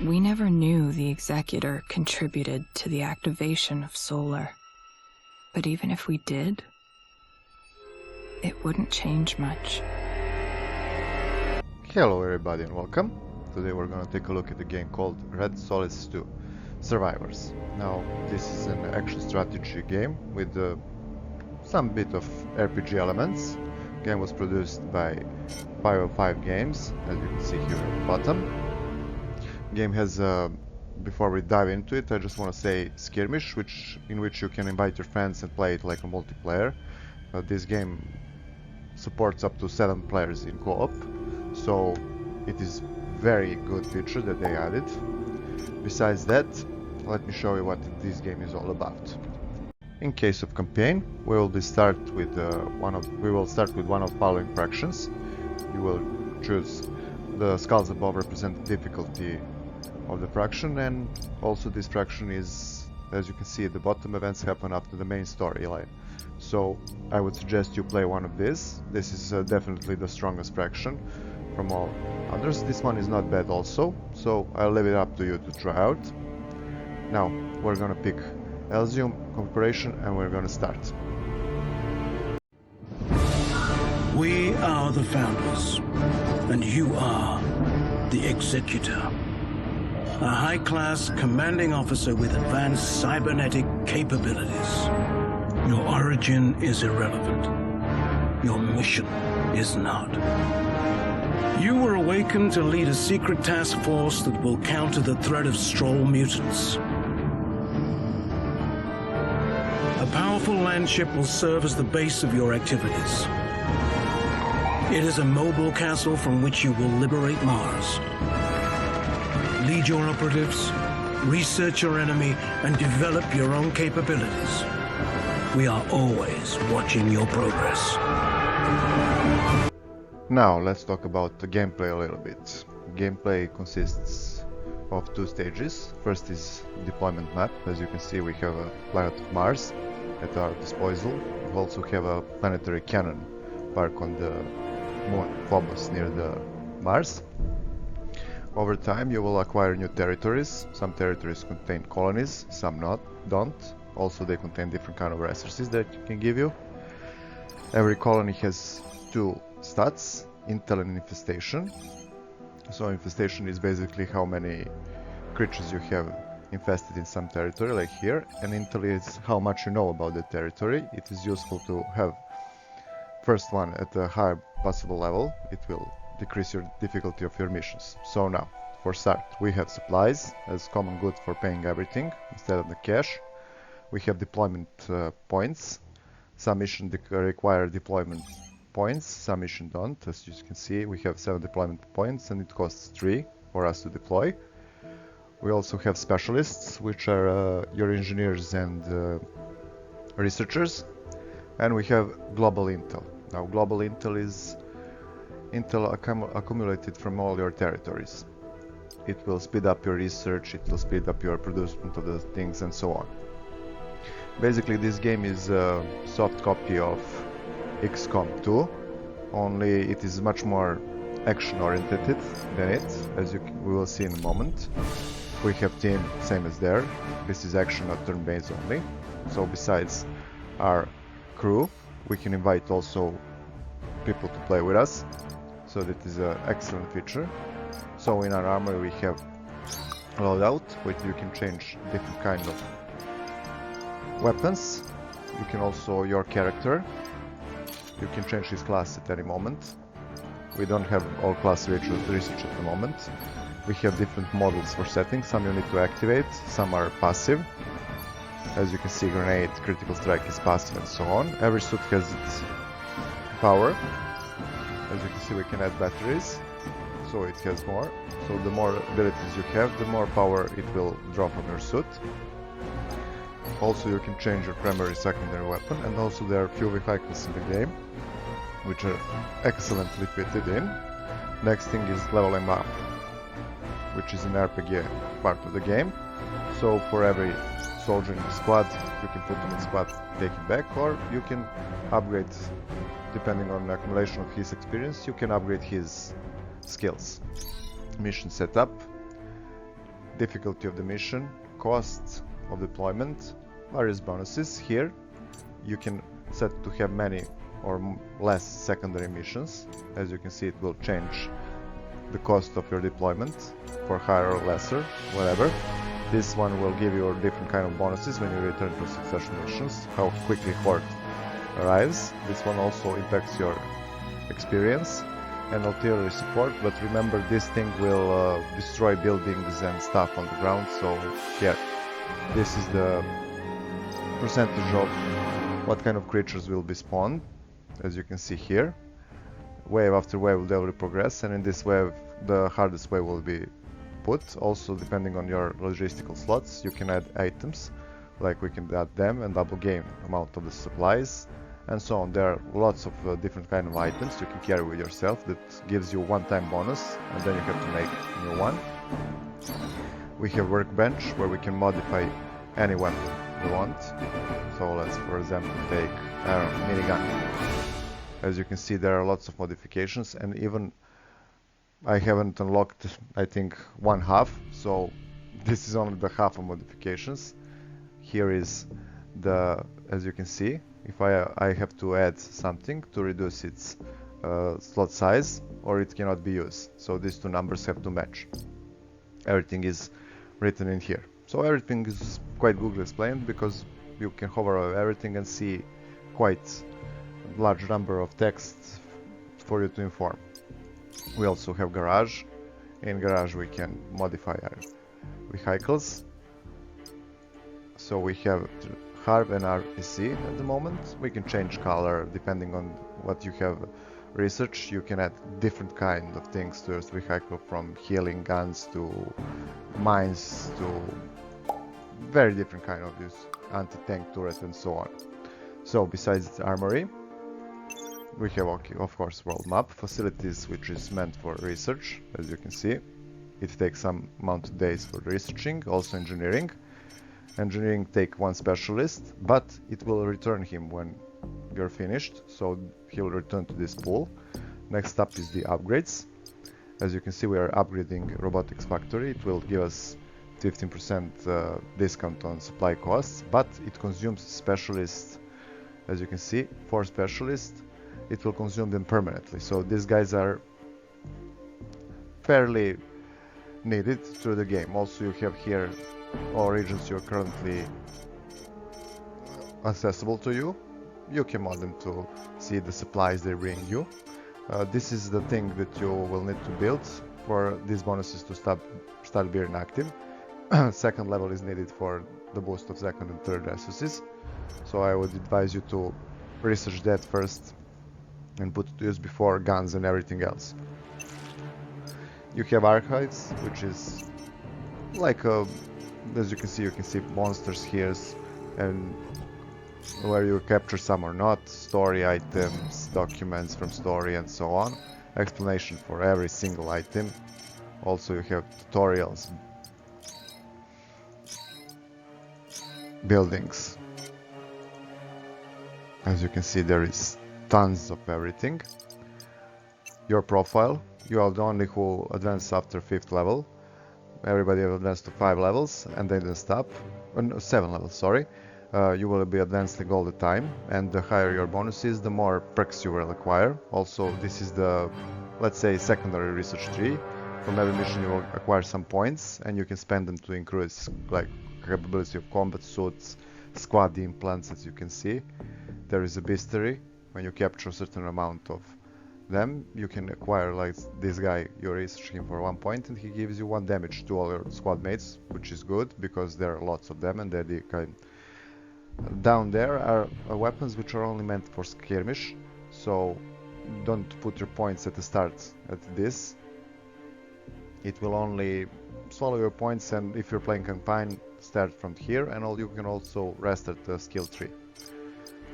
We never knew the Executor contributed to the activation of Solar. But even if we did, it wouldn't change much. Hello everybody and welcome. Today we're gonna take a look at a game called Red Solstice 2 Survivors. Now this is an action strategy game with some bit of RPG elements. The game was produced by 505 Games, as you can see here at the bottom. The game has, before we dive into it, I just want to say skirmish, in which you can invite your friends and play it like a multiplayer. This game supports up to 7 players in co-op, so it is very good feature that they added. Besides that, let me show you what this game is all about. In case of campaign, we will start with one of the following fractions. You will choose the skulls above represent the difficulty of the fraction, and also this fraction is, as you can see at the bottom, events happen after the main storyline. So I would suggest you play one of these. This is definitely the strongest fraction from all others. This one is not bad also, so I'll leave it up to you to try out. Now we're gonna pick Elysium Corporation and we're gonna start. We are the founders, and you are the executor. A high-class commanding officer with advanced cybernetic capabilities. Your origin is irrelevant. Your mission is not. You were awakened to lead a secret task force that will counter the threat of Stroll mutants. A powerful landship will serve as the base of your activities. It is a mobile castle from which you will liberate Mars. Lead your operatives, research your enemy, and develop your own capabilities. We are always watching your progress. Now let's talk about the gameplay a little bit. Gameplay consists of 2 stages. First is deployment map. As you can see, we have a planet of Mars at our disposal. We also have a planetary cannon parked on the moon Phobos near the Mars. Over time you will acquire new territories. Some territories contain colonies, some don't. Also they contain different kind of resources that it can give you. Every colony has 2 stats, intel and infestation. So infestation is basically how many creatures you have infested in some territory, like here, and intel is how much you know about the territory. It is useful to have first one at a higher possible level. It will decrease your difficulty of your missions. So now, for start, we have supplies as common good for paying everything instead of the cash. We have deployment points. Some missions require deployment points, some missions don't. As you can see, we have 7 deployment points and it costs 3 for us to deploy. We also have specialists, which are your engineers and researchers. And we have global intel. Now global intel is intel accumulated from all your territories. It will speed up your research, it will speed up your producement of the things and so on. Basically this game is a soft copy of XCOM 2, only it is much more action oriented than it, as we will see in a moment. We have team, same as there. This is action, not turn-based only. So besides our crew, we can invite also people to play with us. So that is an excellent feature. So in our armor we have loadout, which you can change different kind of weapons. You can also, your character, you can change his class at any moment. We don't have all class research at the moment. We have different models for settings. Some you need to activate, some are passive. As you can see, grenade, critical strike is passive and so on. Every suit has its power. As you can see, we can add batteries, so it has more. So the more abilities you have, the more power it will draw from your suit. Also you can change your primary secondary weapon, and also there are few vehicles in the game which are excellently fitted in. Next thing is leveling up, which is an RPG part of the game. So for every soldier in the squad, you can put him in squad, take him back, or you can upgrade, depending on the accumulation of his experience, you can upgrade his skills. Mission setup. difficulty of the mission, cost of deployment, various bonuses. Here you can set to have many or less secondary missions. As you can see, it will change the cost of your deployment for higher or lesser, whatever. This one will give you different kind of bonuses when you return to successful missions, how quickly Horde arrives. This one also impacts your experience and artillery support, but remember this thing will destroy buildings and stuff on the ground, so yeah, this is the percentage of what kind of creatures will be spawned, as you can see here. Wave after wave they will progress, and in this wave the hardest wave will be put. Also, depending on your logistical slots, you can add items, like we can add them and double game amount of the supplies and so on. There are lots of different kind of items you can carry with yourself that gives you one-time bonus, and then you have to make a new one. We have workbench where we can modify any weapon we want. So let's, for example, take minigun. As you can see, there are lots of modifications, and even I haven't unlocked, I think, one half, so this is only the half of modifications. Here is the, as you can see, if I have to add something to reduce its slot size, or it cannot be used. So these two numbers have to match. Everything is written in here. So everything is quite Google explained, because you can hover over everything and see quite a large number of texts for you to inform. We also have garage. In garage we can modify our vehicles. So we have Harv and REC at the moment. We can change color depending on what you have researched. You can add different kind of things to your vehicle, from healing guns to mines to very different kind of use, anti-tank turret and so on. So besides the armory, we have, of course, world map, facilities, which is meant for research. As you can see, it takes some amount of days for researching. Also engineering. Engineering take one specialist, but it will return him when you're finished, so he'll return to this pool. Next up is the upgrades. As you can see, we are upgrading robotics factory. It will give us 15% discount on supply costs, but it consumes specialists. As you can see, 4 specialists, it will consume them permanently. So these guys are fairly needed through the game. Also, you have here all regions you are currently accessible to you. You can mod them to see the supplies they bring you. This is the thing that you will need to build for these bonuses to start being active. Second level is needed for the boost of second and third resources, so I would advise you to research that first and put it to use before guns and everything else. You have archives, which is like a, as you can see monsters here, and where you capture some or not, story items, documents from story and so on, explanation for every single item. Also you have tutorials, buildings. As you can see, there is tons of everything. Your profile, you are the only who advance after 5th level. Everybody will advance to 5 levels and then stop. 7 levels, sorry. You will be advancing all the time, and the higher your bonus is, the more perks you will acquire. Also, this is the, let's say, secondary research tree. From every mission you will acquire some points, and you can spend them to increase like capability of combat suits, squad implants. As you can see, there is a bestiary. When you capture a certain amount of them, you can acquire, like this guy, you research him for 1 point and he gives you 1 damage to all your squad mates, which is good because there are lots of them and they're the kind. Down there are weapons which are only meant for skirmish, so don't put your points at the start at this. It will only swallow your points, and if you're playing campaign, start from here, and you can also rest at the skill tree.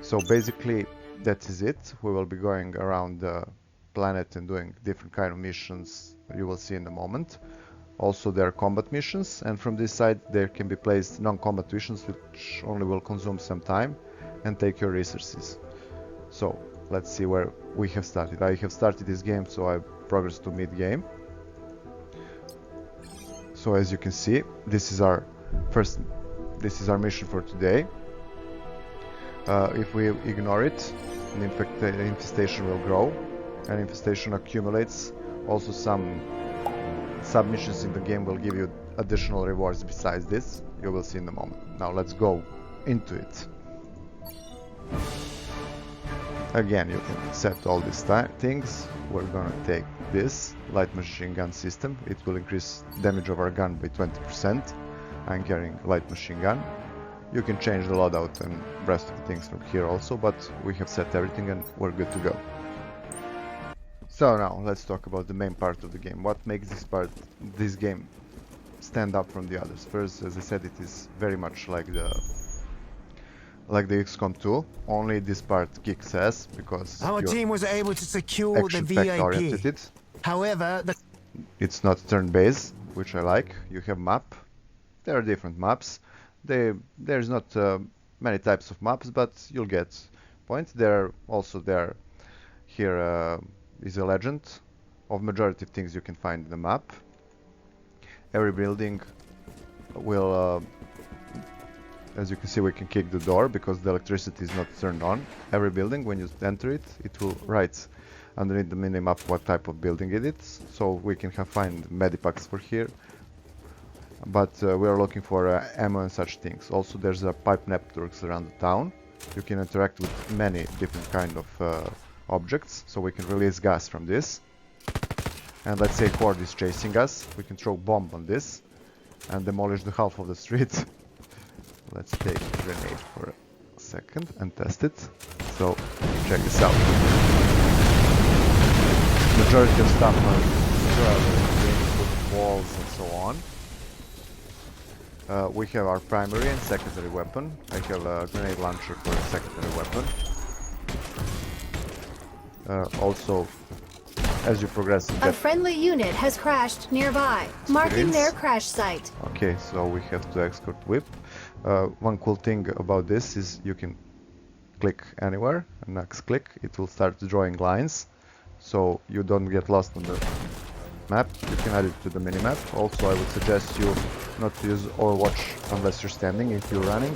So basically that is it. We will be going around the planet and doing different kind of missions you will see in a moment. Also there are combat missions, and from this side there can be placed non-combat missions which only will consume some time and take your resources. So let's see where we have started. I have started this game, so I progressed to mid-game. So as you can see, this is our mission for today. If we ignore it, the infestation will grow, and infestation accumulates. Also, some submissions in the game will give you additional rewards besides this. You will see in a moment. Now let's go into it. Again, you can set all these things. We're gonna take this light machine gun system. It will increase damage of our gun by 20%. I'm carrying light machine gun. You can change the loadout and rest of the things from here also, but we have set everything and we're good to go. So now let's talk about the main part of the game. What makes this game stand up from the others? First, as I said, it is very much like the XCOM 2. Only this part kicks ass because our team was able to secure the VIP. However, it's not turn-based, which I like. You have map. There are different maps. There's not many types of maps, but you'll get points. Here is a legend of majority of things you can find in the map. Every building will, as you can see, we can kick the door because the electricity is not turned on. Every building, when you enter it, it will write underneath the minimap what type of building it is. So we can find medipacks for here. But we are looking for ammo and such things. Also, there's a pipe networks around the town. You can interact with many different kind of objects, so we can release gas from this. And let's say Horde is chasing us, we can throw bomb on this and demolish the half of the street. Let's take a grenade for a second and test it. So check this out. Majority of stuff are walls and so on. We have our primary and secondary weapon. I have a grenade launcher for a secondary weapon. Also, as you progress in a friendly unit has crashed nearby, marking their crash site. Okay, so we have to escort whip. One cool thing about this is you can click anywhere, and next click it will start drawing lines, so you don't get lost on the map. You can add it to the minimap. Also, I would suggest you not to use Overwatch unless you're standing. If you're running,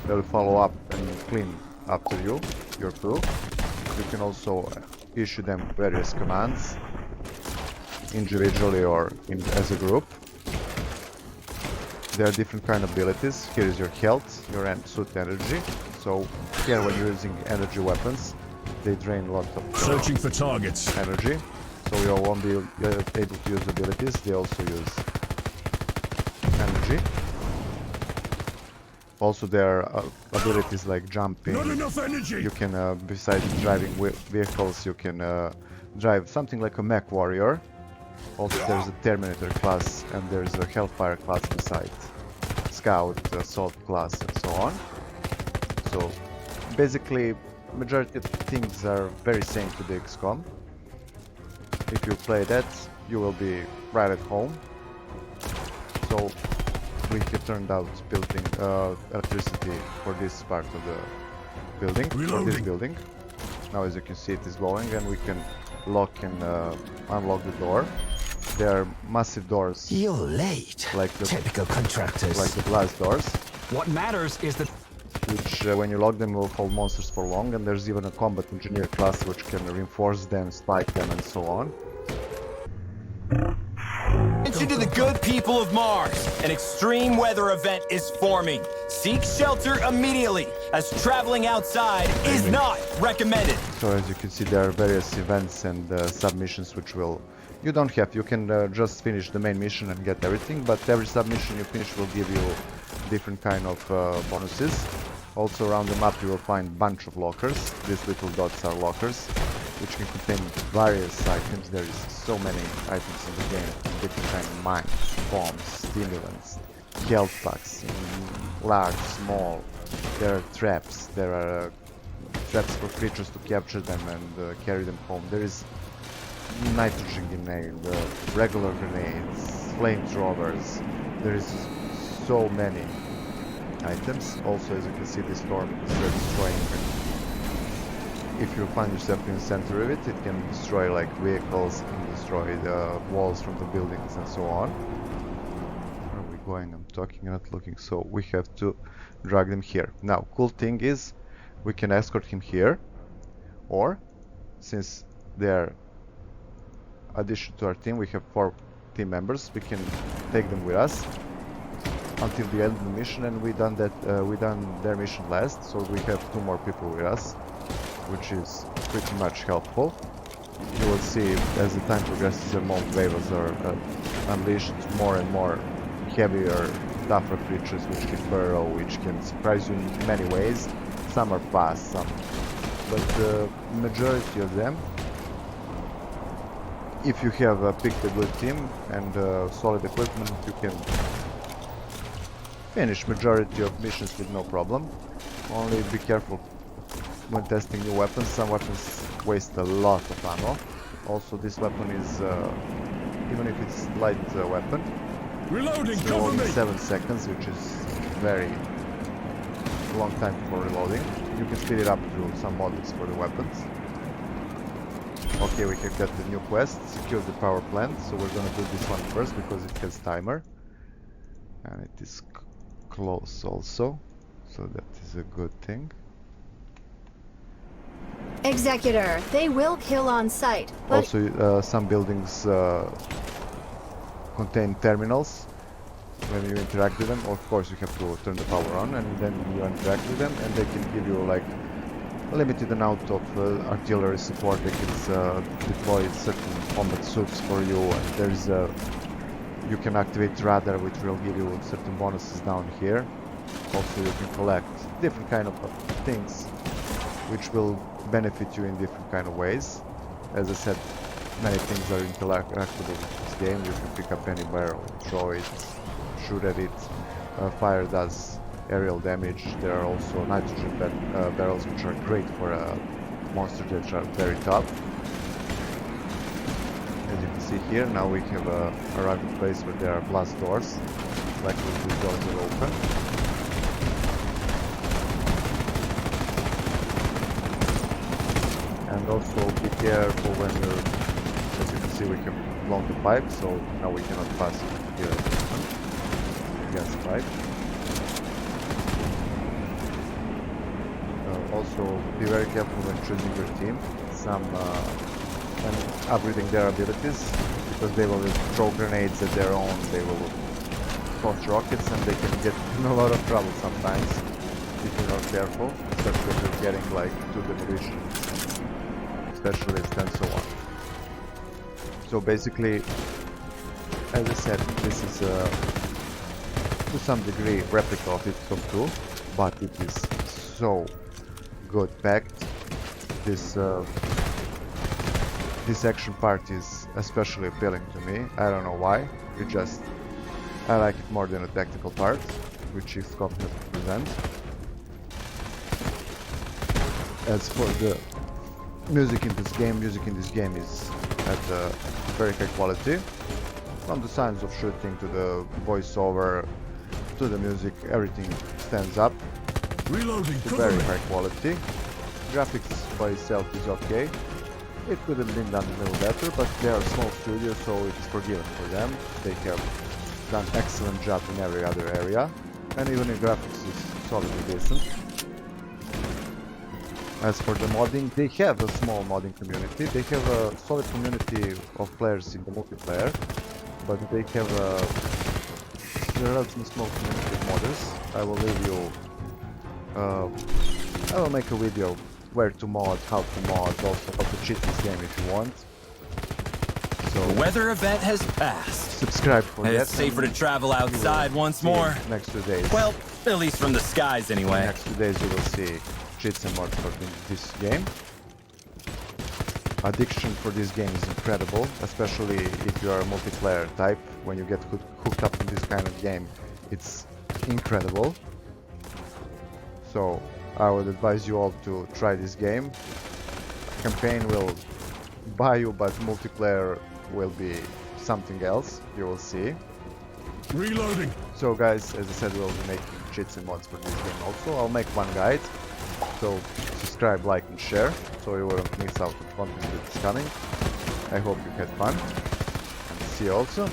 they'll follow up and clean after you, your crew. You can also issue them various commands, individually or as a group. There are different kind of abilities. Here is your health, your suit energy. So here, when you're using energy weapons, they drain a lot of searching for targets energy. So you won't be able to use abilities. They also use energy. Also, there are abilities like jumping. Not enough energy. You can, besides driving vehicles, you can drive something like a mech warrior. Also, there's a Terminator class and there's a Hellfire class beside. Scout, Assault class, and so on. So, basically, majority of things are very same to the XCOM. If you play that, you will be right at home. So, we have turned out building electricity for this part of the building, for this building. Now, as you can see, it is glowing, and we can lock and unlock the door. There are massive doors. You're late, like the technical contractors. Like the glass doors. What matters is that which, when you lock them, will hold monsters for long, and there's even a combat engineer class which can reinforce them, spike them, and so on. attention to the good people of Mars. An extreme weather event is forming. Seek shelter immediately, as traveling outside is not recommended. So as you can see, there are various events and submissions which will... You don't have, you can just finish the main mission and get everything, but every submission you finish will give you different kind of bonuses. Also around the map you will find a bunch of lockers. These little dots are lockers, which can contain various items. There is so many items in the game, different kind of mines, bombs, stimulants, health packs, large, small. There are traps, there are traps for creatures to capture them and carry them home. There is nitrogen grenade, regular grenades, flamethrowers. There is so many items. Also, as you can see, this storm is destroying. If you find yourself in the center of it, it can destroy like vehicles, it can destroy the walls from the buildings and so on. going, I'm talking, not looking. So we have to drag them here. Now, cool thing is we can escort him here, or since they're addition to our team, we have 4 team members, we can take them with us until the end of the mission, and we done their mission last, so we have 2 more people with us, which is pretty much helpful. You will see as the time progresses, the more waves are unleashed, more and more heavier, tougher creatures which can burrow, which can surprise you in many ways. Some are fast, but the majority of them, if you have picked a good team and solid equipment, you can finish majority of missions with no problem. Only be careful when testing new weapons. Some weapons waste a lot of ammo. Also, this weapon is, even if it's light weapon, Reloading, it's cover only me! 7 seconds, which is very long time for reloading. You can speed it up through some mods for the weapons. Okay, we have got the new quest, secure the power plant, so we're gonna do this one first because it has timer. And it is close also, so that is a good thing. Executor, they will kill on sight, but Also, some buildings contain terminals. When you interact with them, of course you have to turn the power on, and then you interact with them, and they can give you like a limited amount of artillery support. They can deploy certain combat suits for you, and there's you can activate radar, which will give you certain bonuses down here. Also, you can collect different kind of things which will benefit you in different kind of ways. As I said, many things are interactable with this game. You can pick up any barrel, throw it, shoot at it. Fire does aerial damage. There are also nitrogen barrels, which are great for monsters that are very tough. As you can see here, now we have arrived at a place where there are blast doors. Like these doors are open. And also be careful when you're, as you can see, we have blown the pipe, so now we cannot pass here gas pipe. Also be very careful when choosing your team, and upgrading their abilities, because they will throw grenades at their own, they will toss rockets, and they can get in a lot of trouble sometimes if you're not careful, especially if you're getting like 2 demolition specialists and so on. So basically, as I said, this is to some degree replica of Hitcom 2, but it is so good packed. This action part is especially appealing to me. I don't know why. I like it more than a tactical part, which Hitcom has to present. As for the music in this game is at a very high quality. From the signs of shooting to the voiceover to the music, everything stands up. Reloading, To cover very me! high quality. Graphics by itself is okay. It could have been done a little better, but they are small studios, so it's forgiven for them. They have done excellent job in every other area, and even the graphics is solidly decent. As for the modding, they have a small modding community. They have a solid community of players in the multiplayer, but they have a relatively small community of modders. I will leave you. I will make a video where to mod, how to mod, also how to cheat this game if you want. So The weather event has passed. subscribe for that. It's safer to travel outside once See you more. next 2 days. Well, at least from the skies in the anyway. next 2 days you will see cheats and mods for this game. Addiction for this game is incredible, especially if you are a multiplayer type. When you get hooked up in this kind of game, it's incredible. So I would advise you all to try this game. Campaign will buy you, but multiplayer will be something else. You will see. Reloading! So guys, as I said, we'll be making cheats and mods for this game also. I'll make one guide. So subscribe, like and share, so you won't miss out on content that is coming. I hope you had fun, and see you also.